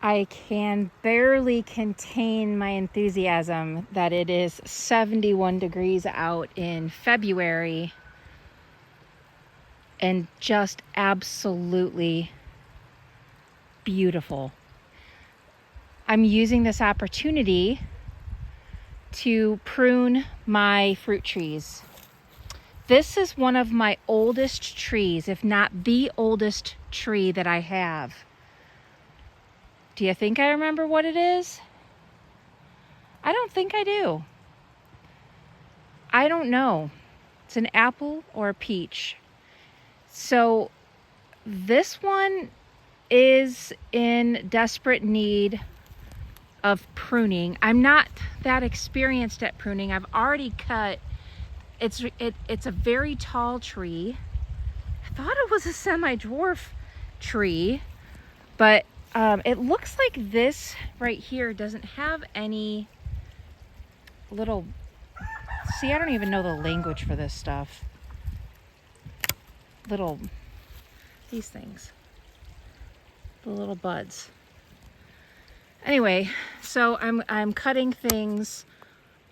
I can barely contain my enthusiasm that it is 71 degrees out in February and just absolutely beautiful. I'm using this opportunity to prune my fruit trees. This is one of my oldest trees, if not the oldest tree that I have. Do you think I remember what it is? I don't think I do. I don't know. It's an apple or a peach. So this one is in desperate need of pruning. I'm not that experienced at pruning. I've already cut. It's a very tall tree. I thought it was a semi-dwarf tree, but it looks like this right here doesn't have any little, see, I don't even know the language for this stuff. Little, these things, the little buds. Anyway, so I'm cutting things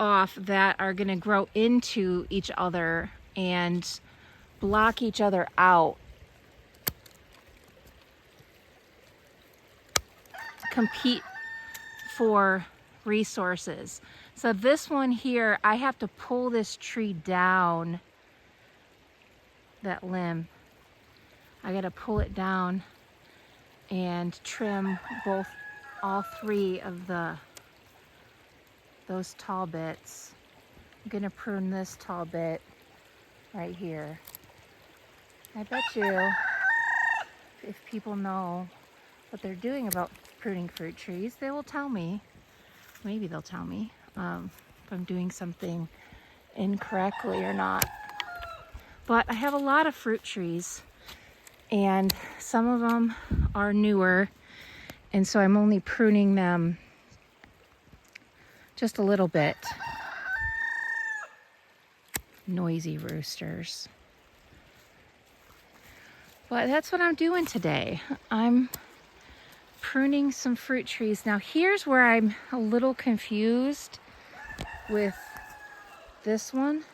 off that are gonna grow into each other and block each other out. Compete for resources. So this one here, I have to pull this tree down, that limb. I gotta pull it down and trim all three of those tall bits. I'm gonna prune this tall bit right here. I bet you if people know what they're doing about pruning fruit trees, they will tell me. Maybe they'll tell me if I'm doing something incorrectly or not. But I have a lot of fruit trees, and some of them are newer, and so I'm only pruning them just a little bit. Noisy roosters. But that's what I'm doing today. I'm pruning some fruit trees. Now here's where I'm a little confused with this one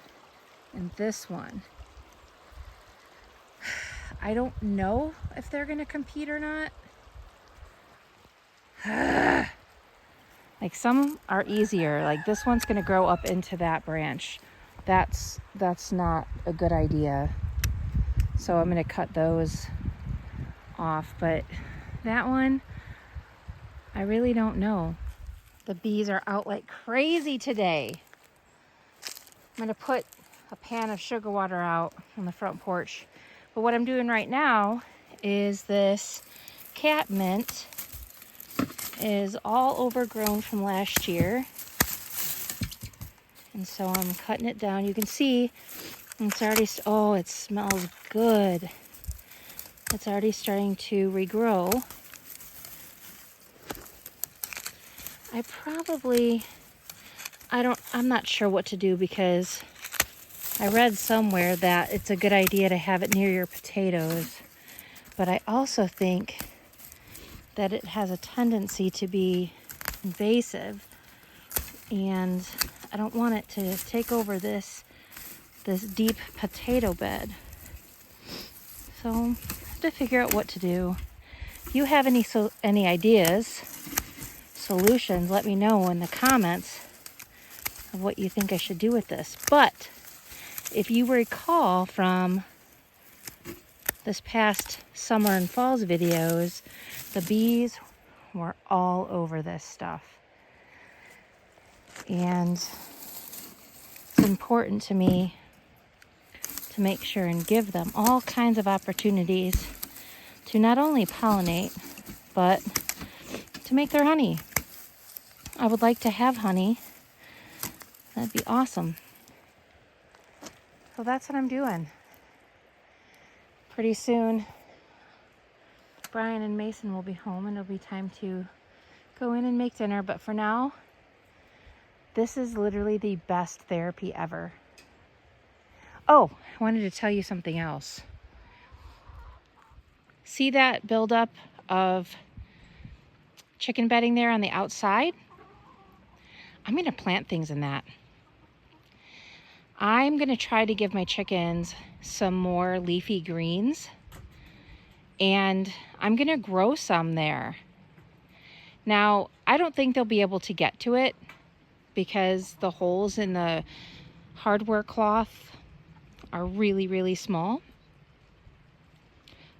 and this one. I don't know if they're gonna compete or not. Like some are easier, like this one's gonna grow up into that branch. That's not a good idea. So I'm gonna cut those off, but that one, I really don't know. The bees are out like crazy today. I'm gonna put a pan of sugar water out on the front porch. But what I'm doing right now is this catmint is all overgrown from last year. And so I'm cutting it down. You can see it's already, oh, it smells good. It's already starting to regrow. I'm not sure what to do, because I read somewhere that it's a good idea to have it near your potatoes. But I also think that it has a tendency to be invasive, and I don't want it to take over this deep potato bed. So I have to figure out what to do. If you have any ideas, solutions, let me know in the comments of what you think I should do with this. But if you recall from this past summer and fall's videos, the bees were all over this stuff. And it's important to me to make sure and give them all kinds of opportunities to not only pollinate, but to make their honey. I would like to have honey. That'd be awesome. So that's what I'm doing. Pretty soon, Brian and Mason will be home, and it'll be time to go in and make dinner. But for now, this is literally the best therapy ever. Oh, I wanted to tell you something else. See that buildup of chicken bedding there on the outside. I'm going to plant things in that. I'm going to try to give my chickens some more leafy greens, and I'm going to grow some there. Now, I don't think they'll be able to get to it because the holes in the hardware cloth are really, really small.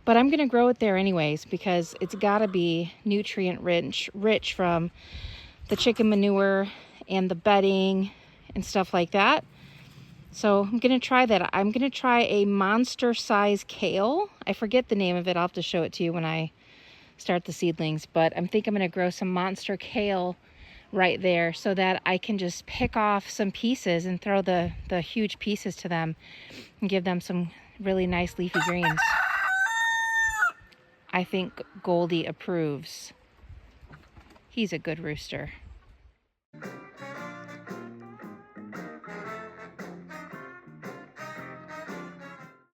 But I'm going to grow it there anyways because it's got to be nutrient rich from the chicken manure and the bedding and stuff like that. So I'm going to try that. I'm going to try a monster size kale. I forget the name of it. I'll have to show it to you when I start the seedlings. But I think I'm going to grow some monster kale right there so that I can just pick off some pieces and throw the huge pieces to them and give them some really nice leafy greens. I think Goldie approves. He's a good rooster.